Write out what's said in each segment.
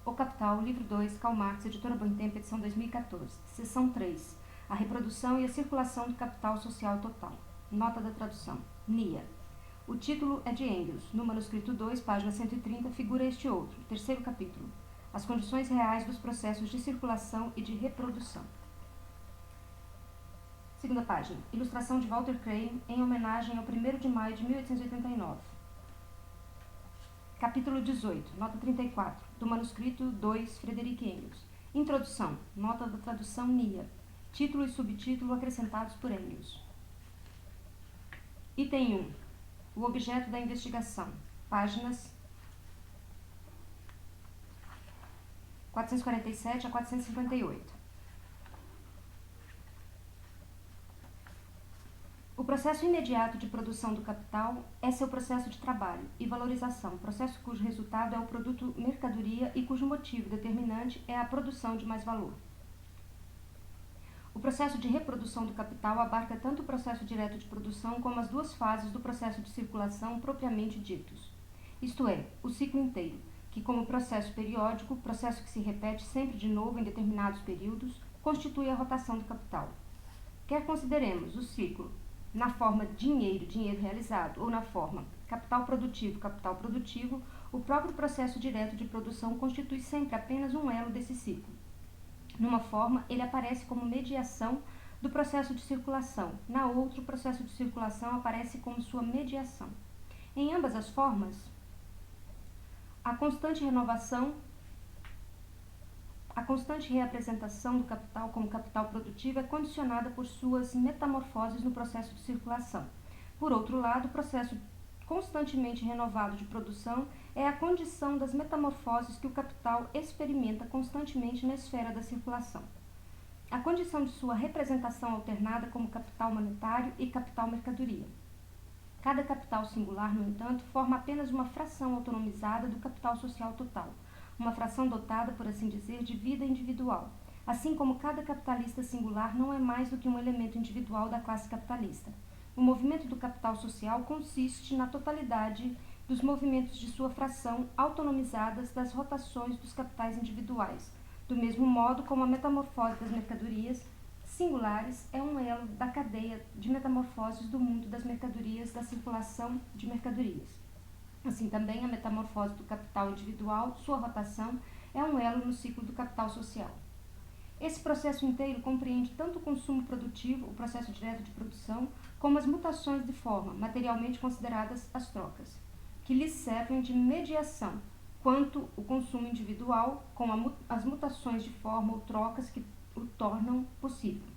O Capital, livro 2, Karl Marx, editora Boitempo, edição 2014. Seção 3. A reprodução e a circulação do capital social total. Nota da tradução. NIA. O título é de Engels. No manuscrito 2, página 130, figura este outro, terceiro capítulo. As condições reais dos processos de circulação e de reprodução. Segunda página. Ilustração de Walter Crane em homenagem ao 1º de maio de 1889. Capítulo 18, nota 34, do manuscrito 2, Frederick Engels. Introdução, nota da tradução NIA. Título e subtítulo acrescentados por Engels. Item 1. O objeto da investigação. Páginas 447 a 458. O processo imediato de produção do capital é seu processo de trabalho e valorização, processo cujo resultado é o produto mercadoria e cujo motivo determinante é a produção de mais valor. O processo de reprodução do capital abarca tanto o processo direto de produção como as duas fases do processo de circulação propriamente ditos. Isto é, o ciclo inteiro, que como processo periódico, processo que se repete sempre de novo em determinados períodos, constitui a rotação do capital. Quer consideremos o ciclo na forma dinheiro realizado, ou na forma capital produtivo, o próprio processo direto de produção constitui sempre apenas um elo desse ciclo. Numa forma, ele aparece como mediação do processo de circulação, na outra, o processo de circulação aparece como sua mediação. Em ambas as formas, a constante reapresentação do capital como capital produtivo é condicionada por suas metamorfoses no processo de circulação. Por outro lado, o processo constantemente renovado de produção é a condição das metamorfoses que o capital experimenta constantemente na esfera da circulação. A condição de sua representação alternada como capital monetário e capital mercadoria. Cada capital singular, no entanto, forma apenas uma fração autonomizada do capital social total, uma fração dotada, por assim dizer, de vida individual, assim como cada capitalista singular não é mais do que um elemento individual da classe capitalista. O movimento do capital social consiste na totalidade dos movimentos de sua fração autonomizadas das rotações dos capitais individuais, do mesmo modo como a metamorfose das mercadorias singulares é um elo da cadeia de metamorfoses do mundo das mercadorias da circulação de mercadorias. Assim também a metamorfose do capital individual, sua rotação, é um elo no ciclo do capital social. Esse processo inteiro compreende tanto o consumo produtivo, o processo direto de produção, como as mutações de forma, materialmente consideradas as trocas, que lhes servem de mediação, quanto o consumo individual, com as mutações de forma ou trocas que o tornam possível.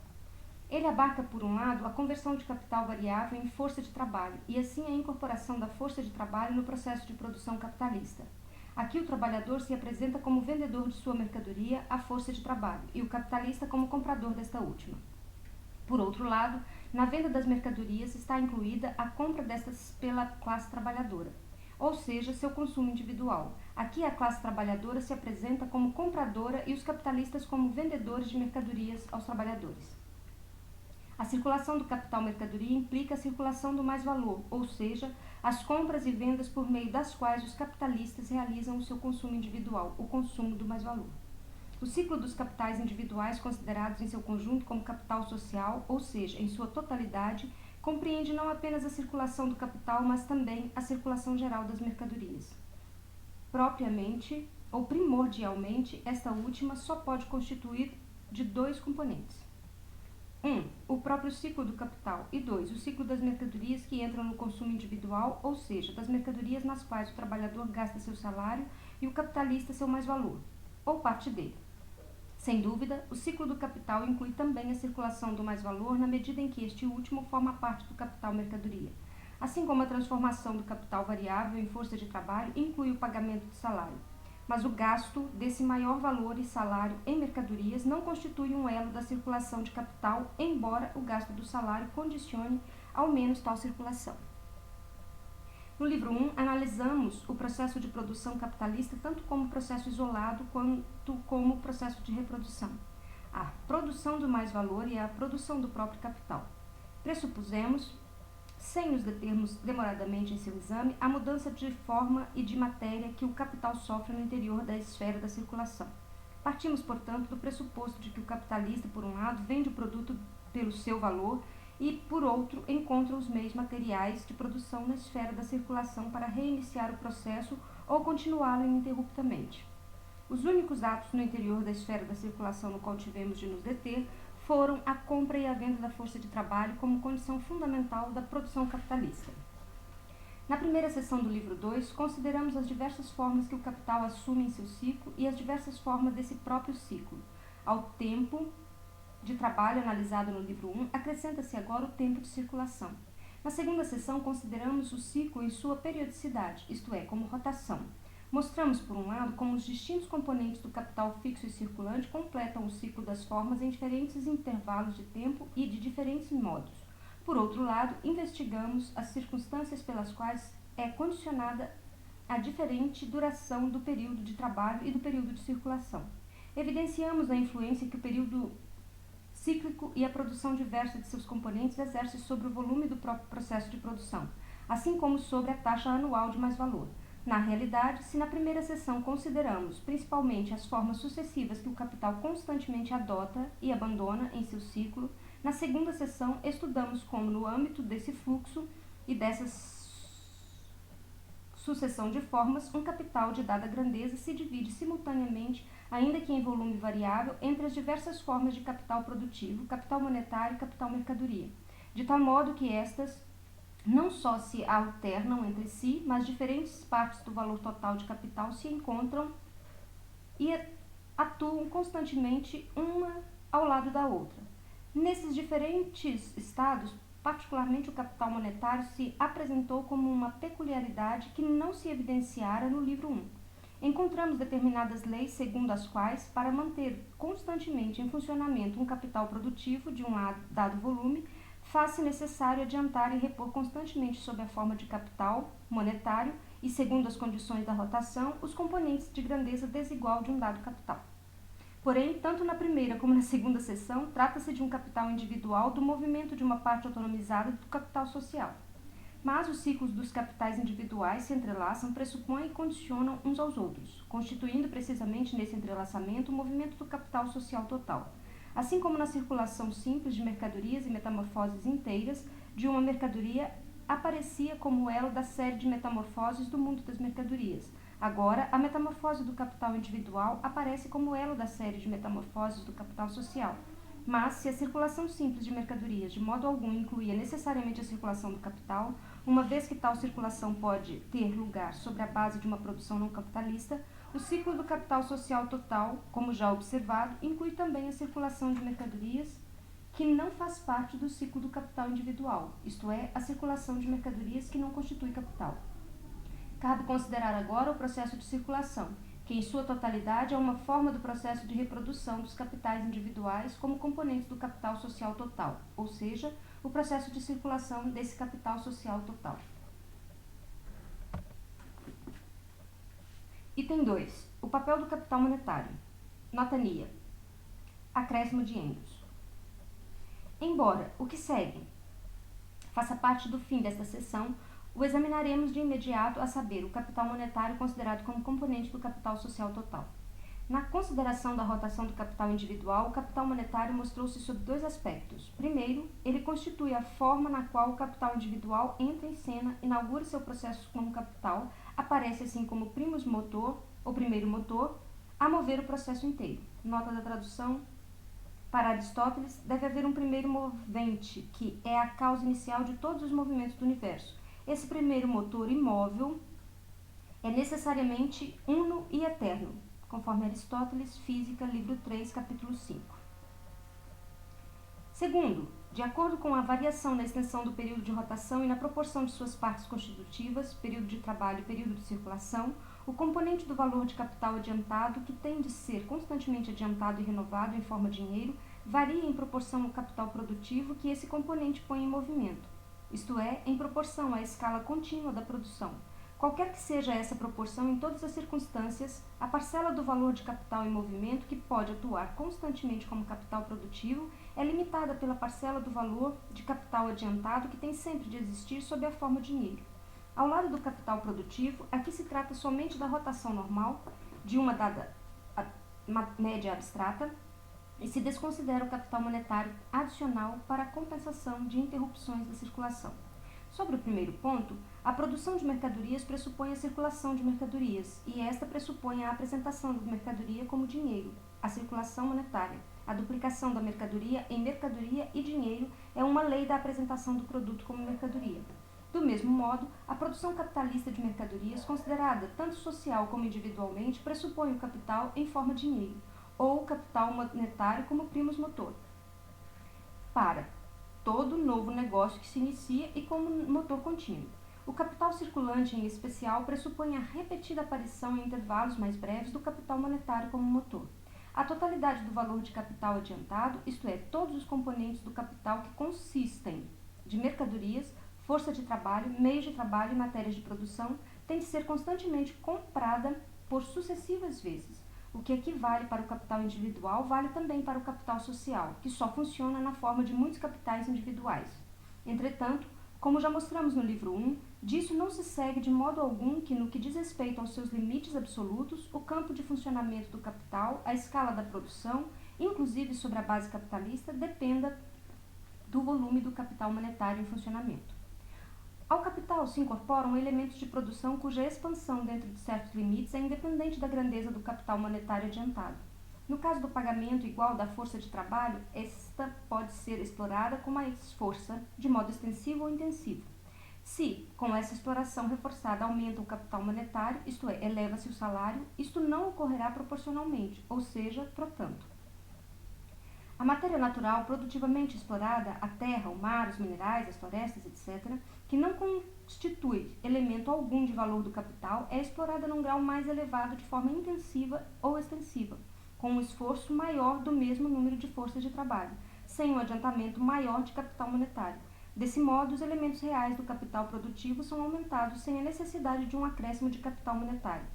Ele abarca, por um lado, a conversão de capital variável em força de trabalho e, assim, a incorporação da força de trabalho no processo de produção capitalista. Aqui o trabalhador se apresenta como vendedor de sua mercadoria à força de trabalho e o capitalista como comprador desta última. Por outro lado, na venda das mercadorias está incluída a compra destas pela classe trabalhadora, ou seja, seu consumo individual. Aqui a classe trabalhadora se apresenta como compradora e os capitalistas como vendedores de mercadorias aos trabalhadores. A circulação do capital mercadoria implica a circulação do mais-valor, ou seja, as compras e vendas por meio das quais os capitalistas realizam o seu consumo individual, o consumo do mais-valor. O ciclo dos capitais individuais, considerados em seu conjunto como capital social, ou seja, em sua totalidade, compreende não apenas a circulação do capital, mas também a circulação geral das mercadorias. Propriamente, ou primordialmente, esta última só pode constituir de dois componentes. 1. O próprio ciclo do capital e 2. O ciclo das mercadorias que entram no consumo individual, ou seja, das mercadorias nas quais o trabalhador gasta seu salário e o capitalista seu mais-valor, ou parte dele. Sem dúvida, o ciclo do capital inclui também a circulação do mais-valor na medida em que este último forma parte do capital mercadoria, assim como a transformação do capital variável em força de trabalho inclui o pagamento de salário. Mas o gasto desse maior valor e salário em mercadorias não constitui um elo da circulação de capital, embora o gasto do salário condicione ao menos tal circulação. No livro 1, analisamos o processo de produção capitalista tanto como processo isolado quanto como processo de reprodução, a produção do mais-valor e a produção do próprio capital. Pressupusemos sem nos determos demoradamente em seu exame, a mudança de forma e de matéria que o capital sofre no interior da esfera da circulação. Partimos, portanto, do pressuposto de que o capitalista, por um lado, vende o produto pelo seu valor e, por outro, encontra os meios materiais de produção na esfera da circulação para reiniciar o processo ou continuá-lo ininterruptamente. Os únicos atos no interior da esfera da circulação no qual tivemos de nos deter foram a compra e a venda da força de trabalho como condição fundamental da produção capitalista. Na primeira seção do livro 2, consideramos as diversas formas que o capital assume em seu ciclo e as diversas formas desse próprio ciclo. Ao tempo de trabalho analisado no livro 1, acrescenta-se agora o tempo de circulação. Na segunda seção, consideramos o ciclo em sua periodicidade, isto é, como rotação. Mostramos, por um lado, como os distintos componentes do capital fixo e circulante completam o ciclo das formas em diferentes intervalos de tempo e de diferentes modos. Por outro lado, investigamos as circunstâncias pelas quais é condicionada a diferente duração do período de trabalho e do período de circulação. Evidenciamos a influência que o período cíclico e a produção diversa de seus componentes exerce sobre o volume do próprio processo de produção, assim como sobre a taxa anual de mais-valor. Na realidade, se na primeira seção consideramos principalmente as formas sucessivas que o capital constantemente adota e abandona em seu ciclo, na segunda seção estudamos como, no âmbito desse fluxo e dessa sucessão de formas, um capital de dada grandeza se divide simultaneamente, ainda que em volume variável, entre as diversas formas de capital produtivo, capital monetário e capital mercadoria, de tal modo que estas não só se alternam entre si, mas diferentes partes do valor total de capital se encontram e atuam constantemente uma ao lado da outra. Nesses diferentes estados, particularmente o capital monetário se apresentou como uma peculiaridade que não se evidenciara no livro 1. Encontramos determinadas leis segundo as quais, para manter constantemente em funcionamento um capital produtivo de um dado volume, faz-se necessário adiantar e repor constantemente sob a forma de capital monetário e, segundo as condições da rotação, os componentes de grandeza desigual de um dado capital. Porém, tanto na primeira como na segunda seção, trata-se de um capital individual do movimento de uma parte autonomizada do capital social. Mas os ciclos dos capitais individuais se entrelaçam, pressupõem e condicionam uns aos outros, constituindo precisamente nesse entrelaçamento o movimento do capital social total. Assim como na circulação simples de mercadorias e metamorfoses inteiras, de uma mercadoria aparecia como elo da série de metamorfoses do mundo das mercadorias. Agora, a metamorfose do capital individual aparece como elo da série de metamorfoses do capital social. Mas, se a circulação simples de mercadorias de modo algum incluía necessariamente a circulação do capital, uma vez que tal circulação pode ter lugar sobre a base de uma produção não capitalista, o ciclo do capital social total, como já observado, inclui também a circulação de mercadorias que não faz parte do ciclo do capital individual, isto é, a circulação de mercadorias que não constitui capital. Cabe considerar agora o processo de circulação, que em sua totalidade é uma forma do processo de reprodução dos capitais individuais como componentes do capital social total, ou seja, o processo de circulação desse capital social total. Item 2. O papel do capital monetário. Nota NIA. Acréscimo de Engels. Embora o que segue faça parte do fim desta seção, o examinaremos de imediato, a saber, o capital monetário considerado como componente do capital social total. Na consideração da rotação do capital individual, o capital monetário mostrou-se sob dois aspectos. Primeiro, ele constitui a forma na qual o capital individual entra em cena, inaugura seu processo como capital, aparece assim como primus motor, ou primeiro motor, a mover o processo inteiro. Nota da tradução. Para Aristóteles, deve haver um primeiro movente, que é a causa inicial de todos os movimentos do universo. Esse primeiro motor imóvel é necessariamente uno e eterno, conforme Aristóteles, Física, livro 3, capítulo 5. Segundo, de acordo com a variação na extensão do período de rotação e na proporção de suas partes constitutivas, período de trabalho e período de circulação, o componente do valor de capital adiantado, que tem de ser constantemente adiantado e renovado em forma de dinheiro, varia em proporção ao capital produtivo que esse componente põe em movimento, isto é, em proporção à escala contínua da produção. Qualquer que seja essa proporção em todas as circunstâncias, a parcela do valor de capital em movimento que pode atuar constantemente como capital produtivo é limitada pela parcela do valor de capital adiantado que tem sempre de existir sob a forma de dinheiro. Ao lado do capital produtivo, aqui se trata somente da rotação normal de uma dada média abstrata e se desconsidera o capital monetário adicional para a compensação de interrupções da circulação. Sobre o primeiro ponto, a produção de mercadorias pressupõe a circulação de mercadorias, e esta pressupõe a apresentação da mercadoria como dinheiro, a circulação monetária. A duplicação da mercadoria em mercadoria e dinheiro é uma lei da apresentação do produto como mercadoria. Do mesmo modo, a produção capitalista de mercadorias, considerada tanto social como individualmente, pressupõe o capital em forma de dinheiro, ou o capital monetário como primus motor, para todo novo negócio que se inicia e como motor contínuo. O capital circulante, em especial, pressupõe a repetida aparição em intervalos mais breves do capital monetário como motor. A totalidade do valor de capital adiantado, isto é, todos os componentes do capital que consistem de mercadorias, força de trabalho, meios de trabalho e matérias de produção, tem de ser constantemente comprada por sucessivas vezes. O que equivale para o capital individual vale também para o capital social, que só funciona na forma de muitos capitais individuais. Entretanto, como já mostramos no livro 1, disso não se segue de modo algum que, no que diz respeito aos seus limites absolutos, o campo de funcionamento do capital, a escala da produção, inclusive sobre a base capitalista, dependa do volume do capital monetário em funcionamento. Ao capital se incorporam elementos de produção cuja expansão dentro de certos limites é independente da grandeza do capital monetário adiantado. No caso do pagamento igual da força de trabalho, esta pode ser explorada com mais força, de modo extensivo ou intensivo. Se, com essa exploração reforçada, aumenta o capital monetário, isto é, eleva-se o salário, isto não ocorrerá proporcionalmente, ou seja, trocando. A matéria natural produtivamente explorada, a terra, o mar, os minerais, as florestas, etc., que não constitui elemento algum de valor do capital, é explorada num grau mais elevado de forma intensiva ou extensiva, com um esforço maior do mesmo número de forças de trabalho, sem um adiantamento maior de capital monetário. Desse modo, os elementos reais do capital produtivo são aumentados sem a necessidade de um acréscimo de capital monetário,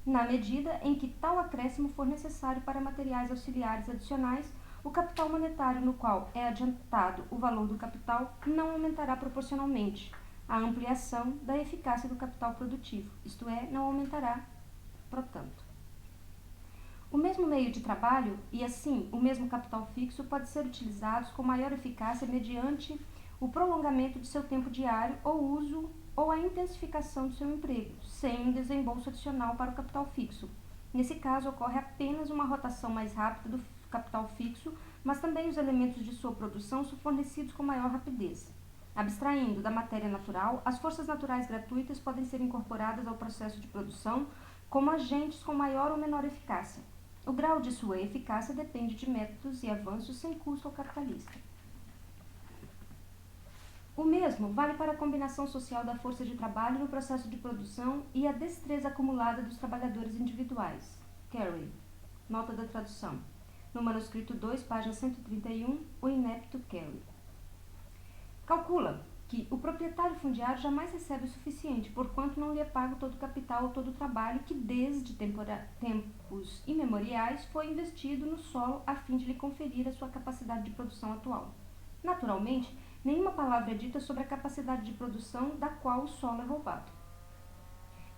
na medida em que tal acréscimo for necessário para materiais auxiliares adicionais. O capital monetário no qual é adiantado o valor do capital não aumentará proporcionalmente à ampliação da eficácia do capital produtivo, isto é, não aumentará, portanto. O mesmo meio de trabalho e, assim, o mesmo capital fixo pode ser utilizados com maior eficácia mediante o prolongamento de seu tempo diário ou uso ou a intensificação do seu emprego, sem um desembolso adicional para o capital fixo. Nesse caso, ocorre apenas uma rotação mais rápida do capital fixo, mas também os elementos de sua produção são fornecidos com maior rapidez. Abstraindo da matéria natural, as forças naturais gratuitas podem ser incorporadas ao processo de produção como agentes com maior ou menor eficácia. O grau de sua eficácia depende de métodos e avanços sem custo ao capitalista. O mesmo vale para a combinação social da força de trabalho no processo de produção e a destreza acumulada dos trabalhadores individuais. Carey. Nota da tradução. No manuscrito 2, página 131, o inepto Carey. Calcula que o proprietário fundiário jamais recebe o suficiente, porquanto não lhe é pago todo o capital ou todo o trabalho que desde tempos imemoriais foi investido no solo a fim de lhe conferir a sua capacidade de produção atual. Naturalmente, nenhuma palavra é dita sobre a capacidade de produção da qual o solo é roubado.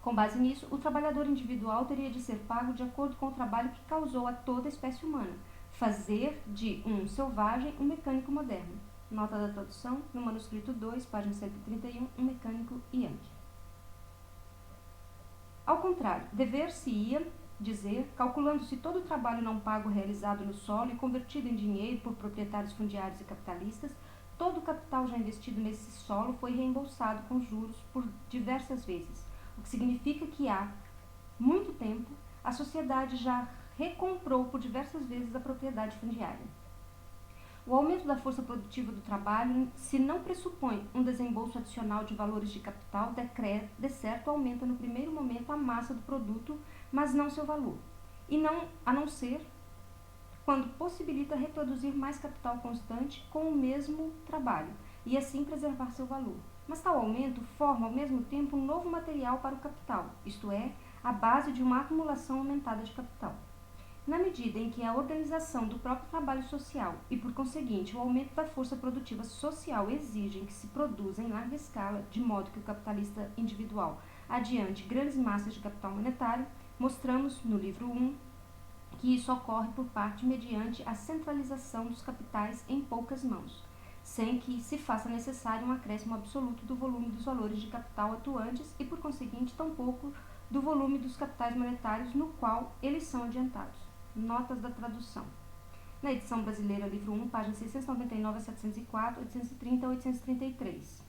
Com base nisso, o trabalhador individual teria de ser pago de acordo com o trabalho que causou a toda a espécie humana, fazer de um selvagem um mecânico moderno. Nota da tradução, no manuscrito 2, página 131, um mecânico Yankee. Ao contrário, dever-se-ia dizer, calculando-se todo o trabalho não pago realizado no solo e convertido em dinheiro por proprietários fundiários e capitalistas, todo o capital já investido nesse solo foi reembolsado com juros por diversas vezes, o que significa que há muito tempo a sociedade já recomprou por diversas vezes a propriedade fundiária. O aumento da força produtiva do trabalho, se não pressupõe um desembolso adicional de valores de capital, de certo aumenta no primeiro momento a massa do produto, mas não seu valor, a não ser quando possibilita reproduzir mais capital constante com o mesmo trabalho, e assim preservar seu valor. Mas tal aumento forma, ao mesmo tempo, um novo material para o capital, isto é, a base de uma acumulação aumentada de capital. Na medida em que a organização do próprio trabalho social e, por conseguinte, o aumento da força produtiva social exigem que se produza em larga escala, de modo que o capitalista individual adiante grandes massas de capital monetário, mostramos, no livro 1, que isso ocorre por parte mediante a centralização dos capitais em poucas mãos, sem que se faça necessário um acréscimo absoluto do volume dos valores de capital atuantes e, por conseguinte, tampouco do volume dos capitais monetários no qual eles são adiantados. Notas da tradução. Na edição brasileira, livro 1, páginas 699 a 704, 830 a 833.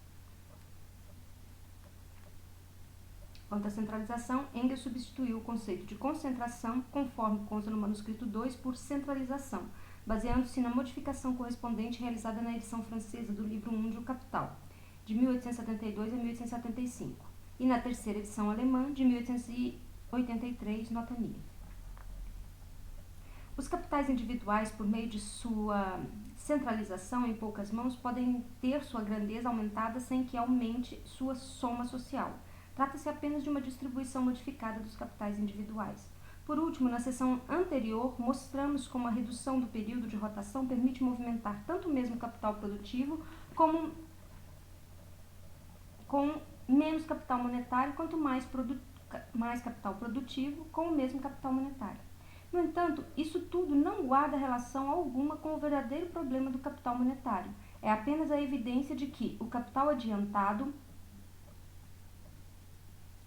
Quanto à centralização, Engels substituiu o conceito de concentração, conforme consta no manuscrito 2, por centralização, baseando-se na modificação correspondente realizada na edição francesa do livro 1 de O Capital, de 1872 a 1875, e na terceira edição alemã, de 1883, nota NIA. Os capitais individuais, por meio de sua centralização em poucas mãos, podem ter sua grandeza aumentada sem que aumente sua soma social. Trata-se apenas de uma distribuição modificada dos capitais individuais. Por último, na seção anterior, mostramos como a redução do período de rotação permite movimentar tanto o mesmo capital produtivo como com menos capital monetário, quanto mais capital produtivo com o mesmo capital monetário. No entanto, isso tudo não guarda relação alguma com o verdadeiro problema do capital monetário. É apenas a evidência de que o capital adiantado,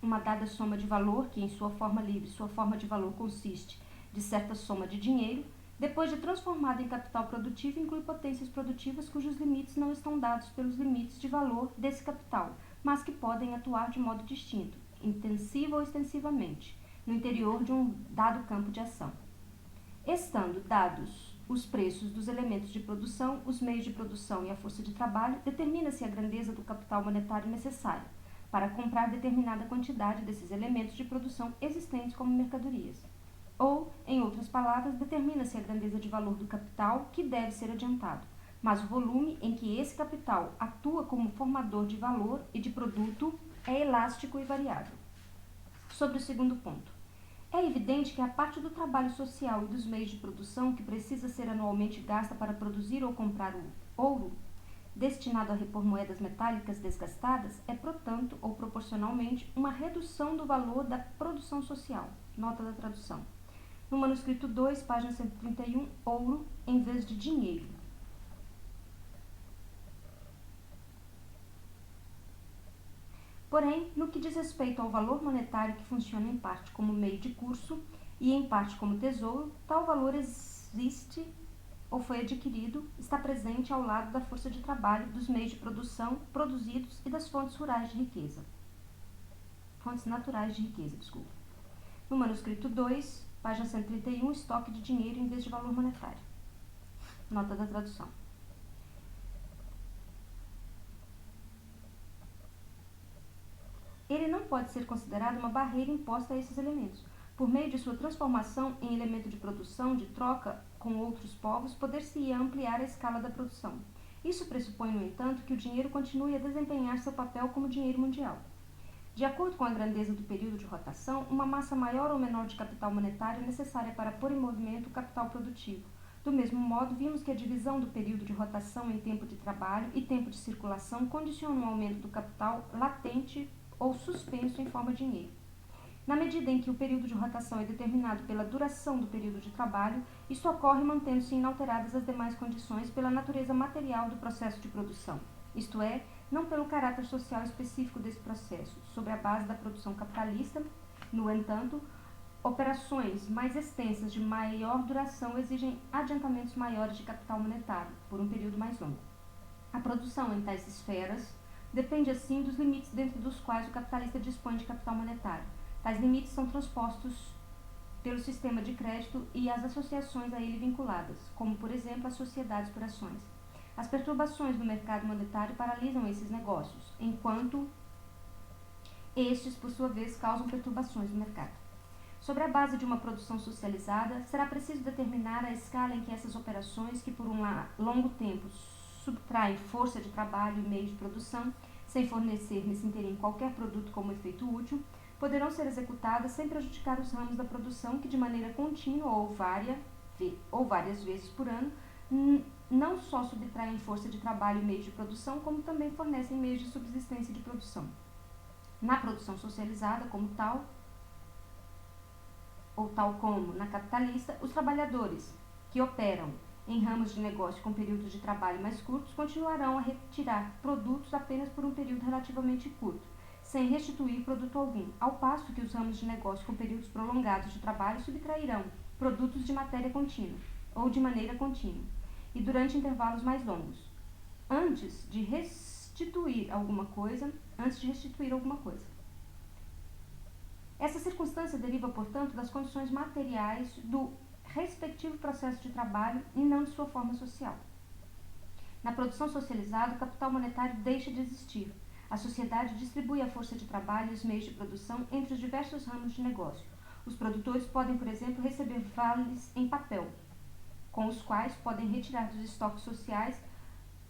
uma dada soma de valor, que em sua forma livre, sua forma de valor consiste de certa soma de dinheiro, depois de transformado em capital produtivo, inclui potências produtivas cujos limites não estão dados pelos limites de valor desse capital, mas que podem atuar de modo distinto, intensivo ou extensivamente, no interior de um dado campo de ação. Estando dados os preços dos elementos de produção, os meios de produção e a força de trabalho, determina-se a grandeza do capital monetário necessário para comprar determinada quantidade desses elementos de produção existentes como mercadorias. Ou, em outras palavras, determina-se a grandeza de valor do capital que deve ser adiantado, mas o volume em que esse capital atua como formador de valor e de produto é elástico e variável. Sobre o segundo ponto, é evidente que a parte do trabalho social e dos meios de produção que precisa ser anualmente gasta para produzir ou comprar o ouro, destinado a repor moedas metálicas desgastadas, é, portanto, ou proporcionalmente, uma redução do valor da produção social. Nota da tradução. No manuscrito 2, página 131, ouro em vez de dinheiro. Porém, no que diz respeito ao valor monetário que funciona em parte como meio de curso e em parte como tesouro, tal valor existe ou foi adquirido, está presente ao lado da força de trabalho, dos meios de produção produzidos e das fontes rurais de riqueza. Fontes naturais de riqueza, desculpa. No manuscrito 2, página 131, estoque de dinheiro em vez de valor monetário. Nota da tradução. Ele não pode ser considerado uma barreira imposta a esses elementos. Por meio de sua transformação em elemento de produção, de troca com outros povos, poder-se-ia ampliar a escala da produção. Isso pressupõe, no entanto, que o dinheiro continue a desempenhar seu papel como dinheiro mundial. De acordo com a grandeza do período de rotação, uma massa maior ou menor de capital monetário é necessária para pôr em movimento o capital produtivo. Do mesmo modo, vimos que a divisão do período de rotação em tempo de trabalho e tempo de circulação condiciona o aumento do capital latente ou suspenso em forma de dinheiro. Na medida em que o período de rotação é determinado pela duração do período de trabalho, isso ocorre mantendo-se inalteradas as demais condições pela natureza material do processo de produção, isto é, não pelo caráter social específico desse processo, sobre a base da produção capitalista. No entanto, operações mais extensas de maior duração exigem adiantamentos maiores de capital monetário, por um período mais longo. A produção em tais esferas depende, assim, dos limites dentro dos quais o capitalista dispõe de capital monetário. Tais limites são transpostos pelo sistema de crédito e as associações a ele vinculadas, como, por exemplo, as sociedades por ações. As perturbações no mercado monetário paralisam esses negócios, enquanto estes, por sua vez, causam perturbações no mercado. Sobre a base de uma produção socializada, será preciso determinar a escala em que essas operações, que por um longo tempo subtraem força de trabalho e meios de produção, sem fornecer nesse interim qualquer produto como efeito útil, poderão ser executadas sem prejudicar os ramos da produção que, de maneira contínua ou várias vezes por ano, não só subtraem força de trabalho e meios de produção, como também fornecem meios de subsistência de produção. Na produção socializada, como tal como na capitalista, os trabalhadores que operam em ramos de negócio com períodos de trabalho mais curtos continuarão a retirar produtos apenas por um período relativamente curto, sem restituir produto algum, ao passo que os ramos de negócio com períodos prolongados de trabalho subtrairão produtos de matéria contínua ou de maneira contínua e durante intervalos mais longos, antes de restituir alguma coisa. Essa circunstância deriva, portanto, das condições materiais do respectivo processo de trabalho e não de sua forma social. Na produção socializada, o capital monetário deixa de existir. A sociedade distribui a força de trabalho e os meios de produção entre os diversos ramos de negócio. Os produtores podem, por exemplo, receber vales em papel, com os quais podem retirar dos estoques sociais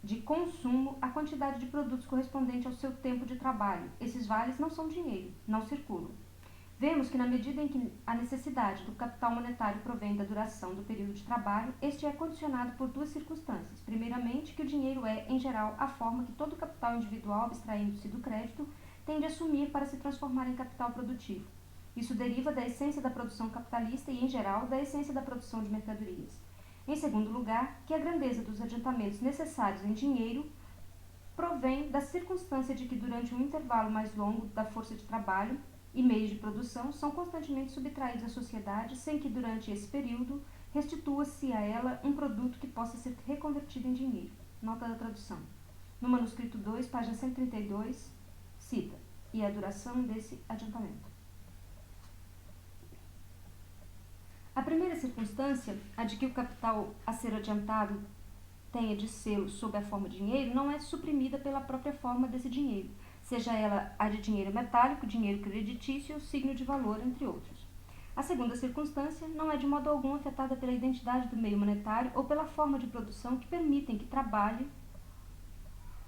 de consumo a quantidade de produtos correspondente ao seu tempo de trabalho. Esses vales não são dinheiro, não circulam. Vemos que, na medida em que a necessidade do capital monetário provém da duração do período de trabalho, este é condicionado por duas circunstâncias. Primeiramente, que o dinheiro é, em geral, a forma que todo capital individual, abstraindo-se do crédito, tem de assumir para se transformar em capital produtivo. Isso deriva da essência da produção capitalista e, em geral, da essência da produção de mercadorias. Em segundo lugar, que a grandeza dos adiantamentos necessários em dinheiro provém da circunstância de que, durante um intervalo mais longo da força de trabalho e meios de produção, são constantemente subtraídos à sociedade, sem que, durante esse período, restitua-se a ela um produto que possa ser reconvertido em dinheiro. Nota da tradução. No manuscrito 2, página 132, cita: e a duração desse adiantamento. A primeira circunstância, a de que o capital a ser adiantado tenha de ser sob a forma de dinheiro, não é suprimida pela própria forma desse dinheiro, seja ela a de dinheiro metálico, dinheiro creditício ou signo de valor, entre outros. A segunda circunstância não é de modo algum afetada pela identidade do meio monetário ou pela forma de produção que permitem que trabalho,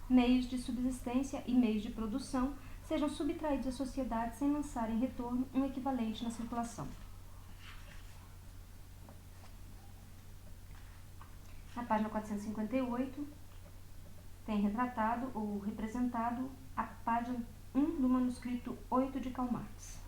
meios de subsistência e meios de produção sejam subtraídos à sociedade sem lançar em retorno um equivalente na circulação. Na página 458, tem retratado ou representado a página 1 do manuscrito 8 de Karl Marx.